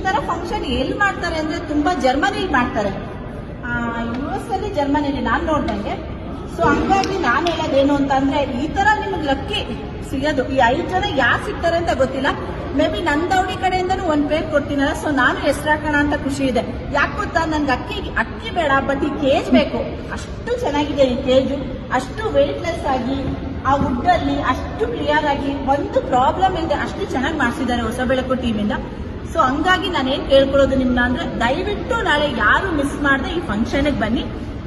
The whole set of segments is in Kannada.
ತರ ಫಂಕ್ಷನ್ ಎಲ್ಲಿ ಮಾಡ್ತಾರೆ ಅಂದ್ರೆ ತುಂಬಾ ಜರ್ಮನಿಲಿ ಮಾಡ್ತಾರೆ, US ಅಲ್ಲಿ ಜರ್ಮನಿಲಿ ನಾನು ನೋಡ್ದಂಗೆ. ಸೊ ಹಂಗಾಗಿ ನಾನು ಹೇಳೋದೇನು ಅಂತ ಅಂದ್ರೆ ಈ ತರ ನಿಮ್ಗೆ ಲಕ್ಕಿ ಸಿಗೋದು, ಈ 5 ಜನ ಯಾರು ಸಿಗ್ತಾರೆ ಅಂತ ಗೊತ್ತಿಲ್ಲ. ಮೇ ಬಿ ನನ್ನ ದೌಡಿ ಕಡೆಯಿಂದನೂ ಒಂದು ಪೇರ್ ಕೊಡ್ತೀನಲ್ಲ, ಸೊ ನಾನು ಹೆಸರಾಕೋಣ ಅಂತ ಖುಷಿ ಇದೆ. ಯಾಕೆ ಗೊತ್ತಾ, ನನ್ಗೆ ಅಕ್ಕಿ ಬೇಡ, ಬಟ್ ಈ ಕೇಜ್ ಬೇಕು. ಅಷ್ಟು ಚೆನ್ನಾಗಿದೆ ಈ ಕೇಜು, ಅಷ್ಟು ವೆಯ್ಟ್ಲೆಸ್ ಆಗಿ ಆ ವುಡ್ ಅಲ್ಲಿ ಅಷ್ಟು ಕ್ಲಿಯರ್ ಆಗಿ ಒಂದು ಪ್ರಾಬ್ಲಮ್ ಇಲ್ಲದೆ ಅಷ್ಟು ಚೆನ್ನಾಗಿ ಮಾಡಿಸಿದ್ದಾರೆ ಹೊಸ ಬೆಳಕು ಟೀಮಿಂದ. ಸೊ ಹಂಗಾಗಿ ನಾನೇನ್ ಕೇಳ್ಕೊಳ್ಳೋದು ನಿಮ್ನ ಅಂದ್ರೆ, ದಯವಿಟ್ಟು ನಾಳೆ ಯಾರು ಮಿಸ್ ಮಾಡದೆ ಈ ಫಂಕ್ಷನ್ಗೆ ಬನ್ನಿ.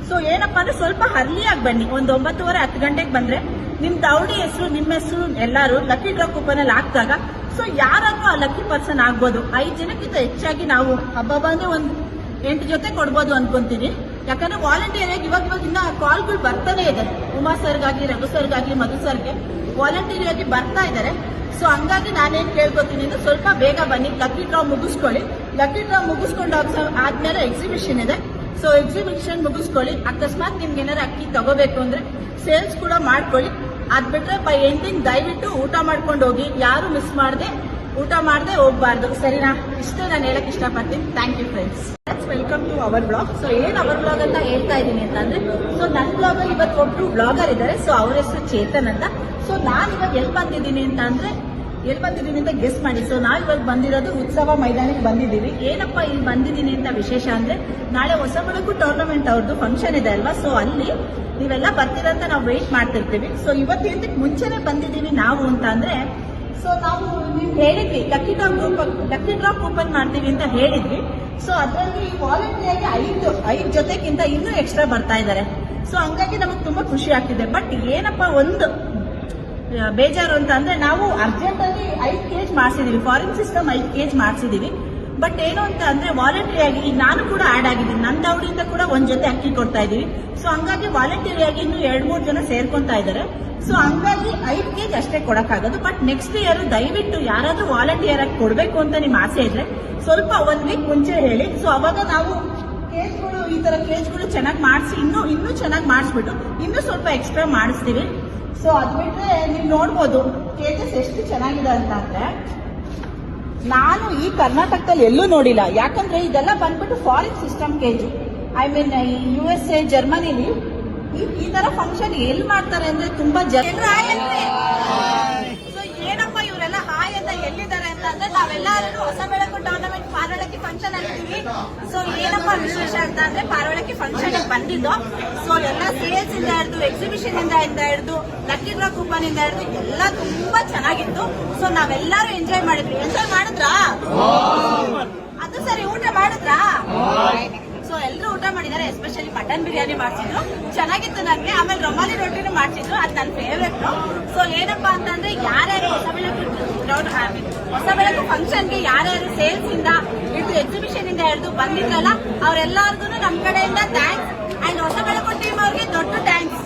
ಸೊ ಏನಪ್ಪಾ ಅಂದ್ರೆ ಸ್ವಲ್ಪ ಅರ್ಲಿಯಾಗಿ ಬನ್ನಿ, ಒಂದು 9:30 10 ಗಂಟೆಗೆ ಬಂದ್ರೆ ನಿಮ್ ದೌಡಿ ಹೆಸರು, ನಿಮ್ಮ ಹೆಸರು ಎಲ್ಲಾರು ಲಕ್ಕಿ ಡ್ರಾ ಕೂಪನ್ ಅಲ್ಲಿ ಹಾಕಿದಾಗ ಸೊ ಯಾರಾದ್ರೂ ಆ ಲಕ್ಕಿ ಪರ್ಸನ್ ಆಗ್ಬೋದು. 5 ಜನಕ್ಕಿಂತ ಹೆಚ್ಚಾಗಿ ನಾವು ಹಬ್ಬ ಬಂದ್ರೆ ಒಂದು 8 ಜೊತೆ ಕೊಡ್ಬೋದು ಅನ್ಕೊಂತೀನಿ. ಯಾಕಂದ್ರೆ ವಾಲಂಟಿಯರ್ ಆಗಿ ಇವಾಗ ಇನ್ನ ಕಾಲ್ಗಳು ಬರ್ತಾನೆ ಇದೆ, ಉಮಾ ಸರ್ಗಾಗಿ, ರಘು ಸರ್ಗಾಗಿ, ಮಧು ಸರ್ಗೆ ವಾಲಂಟಿಯರ್ ಆಗಿ ಬರ್ತಾ ಇದ್ದಾರೆ. ಸೊ ಹಂಗಾಗಿ ನಾನೇನ್ ಕೇಳ್ಕೊತೀನಿ ಅಂದ್ರೆ ಸ್ವಲ್ಪ ಬೇಗ ಬನ್ನಿ, ಲಕ್ಕಿ ಡ್ರಾ ಮುಗಿಸ್ಕೊಳ್ಳಿ. ಲಕ್ಕಿ ಡ್ರಾ ಮುಗಿಸ್ಕೊಂಡು ಆದ್ಮೇಲೆ ಎಕ್ಸಿಬಿಷನ್ ಇದೆ, ಸೊ ಎಕ್ಸಿಬಿಷನ್ ಮುಗಿಸ್ಕೊಳ್ಳಿ. ಅಕಸ್ಮಾತ್ ನಿಮ್ಗೆ ಏನಾರು ಅಕ್ಕಿ ತಗೋಬೇಕು ಅಂದ್ರೆ ಸೇಲ್ಸ್ ಕೂಡ ಮಾಡ್ಕೊಳ್ಳಿ. ಅದ್ ಬಿಟ್ರೆ ಬೈ ಎಂಡಿಂಗ್ ದಯವಿಟ್ಟು ಊಟ ಮಾಡ್ಕೊಂಡು ಹೋಗಿ, ಯಾರು ಮಿಸ್ ಮಾಡದೆ ಊಟ ಮಾಡದೆ ಹೋಗ್ಬಾರ್ದು, ಸರಿನಾ? ಇಷ್ಟೇ ನಾನು ಹೇಳಕ್ ಇಷ್ಟಪಡ್ತೀನಿ. Thank you friends, welcome to our blog. So ಏನ್ ಅವರ್ ಬ್ಲಾಗ್ ಅಂತ ಹೇಳ್ತಾ ಇದೀನಿ ಅಂತಂದ್ರೆ, ಸೊ ನನ್ನ ಬ್ಲಾಗ್ ಅಲ್ಲಿ ಇವತ್ತು ಒಬ್ರು ಬ್ಲಾಗರ್ ಇದ್ದಾರೆ, ಸೊ ಅವ್ರ ಹೆಸರು ಚೇತನ್ ಅಂತ. ಸೊ ನಾನು ಇವಾಗ ಎಲ್ಲಿ ಬಂದಿದ್ದೀನಿ ಅಂತ ಗೆಸ್ ಮಾಡಿ. ಸೊ ನಾವು ಇವಾಗ ಬಂದಿರೋದು ಉತ್ಸವ ಮೈದಾನಕ್ಕೆ ಬಂದಿದ್ದೀವಿ. ಏನಪ್ಪಾ ಇಲ್ಲಿ ಬಂದಿದ್ದೀನಿ ಅಂತ ವಿಶೇಷ ಅಂದ್ರೆ, ನಾಳೆ ಹೊಸ ಬೆಳಕು ಟೂರ್ನಮೆಂಟ್ ಅವ್ರದ್ದು ಫಂಕ್ಷನ್ ಇದೆ ಅಲ್ವಾ, ಸೊ ಅಲ್ಲಿ ನೀವೆಲ್ಲ ಬರ್ತೀರಂತ ನಾವು ವೇಟ್ ಮಾಡ್ತಿರ್ತೀವಿ. ಸೊ ಇವತ್ತು ಮುಂಚೆನೆ ಬಂದಿದ್ದೀವಿ ನಾವು ಅಂತ ಅಂದ್ರೆ, ಸೊ ನಾವು ನೀವು ಹೇಳಿದ್ವಿ ಲಕ್ಕಿ ಡ್ರಾ ಕೂಪನ್ ಮಾಡ್ತೀವಿ ಅಂತ ಹೇಳಿದ್ವಿ. ಸೊ ಅದರಲ್ಲಿ ವಾಲಂಟಿಯರ್ಗೆ 5 ಜೊತೆಗಿಂತ ಇನ್ನೂ ಎಕ್ಸ್ಟ್ರಾ ಬರ್ತಾ ಇದ್ದಾರೆ. ಸೊ ಹಂಗಾಗಿ ನಮಗೆ ತುಂಬಾ ಖುಷಿ ಆಗ್ತಿದೆ. ಬಟ್ ಏನಪ್ಪಾ ಒಂದು ಬೇಜಾರು ಅಂತ ಅಂದ್ರೆ, ನಾವು ಅರ್ಜೆಂಟ್ ಅಲ್ಲಿ 5 ಕೇಜ್ ಮಾಡಿಸಿದೀವಿ, ಫಾರಿನ್ ಸಿಸ್ಟಮ್ 5 ಕೇಜ್ ಮಾಡಿಸಿದೀವಿ. ಬಟ್ ಏನು ಅಂತ ಅಂದ್ರೆ ವಾಲಂಟಿಯರ್ ಆಗಿ ಈಗ ನಾನು ಕೂಡ ಆಡ್ ಆಗಿದ್ದೀನಿ, ನನ್ನ ದೌಡಿಯಿಂದ ಕೂಡ 1 ಜೊತೆ ಅಕ್ಕಿ ಕೊಡ್ತಾ ಇದೀವಿ. ಸೊ ಹಂಗಾಗಿ ವಾಲಂಟಿಯರ್ ಆಗಿ ಇನ್ನು 2-3 ಜನ ಸೇರ್ಕೊಂತಾ ಇದ್ದಾರೆ. ಸೊ ಹಂಗಾಗಿ 5 ಕೇಜ್ ಅಷ್ಟೇ ಕೊಡಕ್ಕಾಗೋದು. ಬಟ್ ನೆಕ್ಸ್ಟ್ ಇಯರ್ ದಯವಿಟ್ಟು ಯಾರಾದ್ರೂ ವಾಲಂಟಿಯರ್ ಆಗಿ ಕೊಡ್ಬೇಕು ಅಂತ ನಿಮ್ ಆಸೆ ಇದ್ರೆ ಸ್ವಲ್ಪ 1 ವೀಕ್ ಮುಂಚೆ ಹೇಳಿ. ಸೊ ಅವಾಗ ನಾವು ಕೇಜ್ಗಳು, ಈ ತರ ಕೇಜ್ಗಳು ಚೆನ್ನಾಗಿ ಮಾಡಿಸಿ ಇನ್ನೂ ಚೆನ್ನಾಗಿ ಮಾಡಿಸ್ಬಿಟ್ಟು ಇನ್ನೂ ಸ್ವಲ್ಪ ಎಕ್ಸ್ಟ್ರಾ ಮಾಡಿಸ್ತೀವಿ. ಸೊ ಅದ್ ಬಿಟ್ರೆ ನೀವು ನೋಡ್ಬೋದು ಕೇಜಸ್ ಎಷ್ಟು ಚೆನ್ನಾಗಿದೆ ಅಂತ ಅಂದ್ರೆ, ನಾನು ಈ ಕರ್ನಾಟಕದಲ್ಲಿ ಎಲ್ಲೂ ನೋಡಿಲ್ಲ. ಯಾಕಂದ್ರೆ ಇದೆಲ್ಲ ಬಂದ್ಬಿಟ್ಟು foreign system cage. I mean USA ಜರ್ಮನಿಲಿ ಈ ತರ ಫಂಕ್ಷನ್ ಎಲ್ಲಿ ಮಾಡ್ತಾರೆ ಅಂದ್ರೆ ತುಂಬಾ ಸೊ ಏನಪ್ಪ ಇವರೆಲ್ಲ ಹಾಯ್ ಅಂತ ಎಲ್ಲಿದ್ದಾರೆ ಅಂತ ಅಂದ್ರೆ, ನಾವೆಲ್ಲರೂ ಹೊಸ ಬೆಳಕು ಟೂರ್ನಮೆಂಟ್ ಪಾರವಳಕ್ಕಿ ಫಂಕ್ಷನ್ ಆಗಿದ್ದೀವಿ. ಸೊ ಏನಪ್ಪ ವಿಶೇಷ ಅಂತ ಅಂದ್ರೆ, ಪಾರವಳಕ್ಕಿ ಫಂಕ್ಷನ್ ಬಂದಿದ್ದು ಸೊ ಎಲ್ಲ ಸೇಲ್ಸ್ ಇಂದ ಹಿಡಿದು, ಎಕ್ಸಿಬಿಷನ್ ಇಂದ ಹಿಡಿದು, ಲಕ್ಕಿ ಡ್ರಾ ಕೂಪನ್ ಇಂದ ಹಿಡಿದು ಎಲ್ಲ ತುಂಬಾ ಚೆನ್ನಾಗಿತ್ತು. ಸೊ ನಾವೆಲ್ಲರೂ ಎಂಜಾಯ್ ಮಾಡಿದ್ವಿ. ಎಂಜಾಯ್ ಮಾಡಿದ್ರಾ? ಅದು ಸರಿ, ಊಟ ಮಾಡಿದ್ರಾ? ಸೊ ಎಲ್ಲರೂ ಊಟ ಮಾಡಿದ್ದಾರೆ. ಎಸ್ಪೆಷಲಿ ಮಟನ್ ಬಿರಿಯಾನಿ ಮಾಡ್ಸಿದ್ರು, ಚೆನ್ನಾಗಿತ್ತು ನನಗೆ. ಆಮೇಲೆ ರುಮಾಲಿ ರೊಟ್ಟಿನೂ ಮಾಡ್ಸಿದ್ರು, ಅದು ನನ್ನ ಫೇವ್ರೆಟ್. ಸೊ ಏನಪ್ಪಾ ಅಂತಂದ್ರೆ, ಯಾರ್ಯಾರು ಹೊಸ ಬೆಳಕು ಫಂಕ್ಷನ್ಗೆ ಯಾರ್ಯಾರು ಸೇಲ್ಸ್ ಇಂದ ಹಿಡಿದು, ಎಕ್ಸಿಬಿಷನ್ ಇಂದ ಹಿಡಿದು ಬಂದಿದ್ರಲ್ಲ, ಅವ್ರೆಲ್ಲರಿಗೂ ನಮ್ಮ ಕಡೆಯಿಂದ ಥ್ಯಾಂಕ್ಸ್. ಅಂಡ್ ಹೊಸ ಬೆಳಕು ಟೀಮ್ ಅವ್ರಿಗೆ ದೊಡ್ಡ ಥ್ಯಾಂಕ್ಸ್.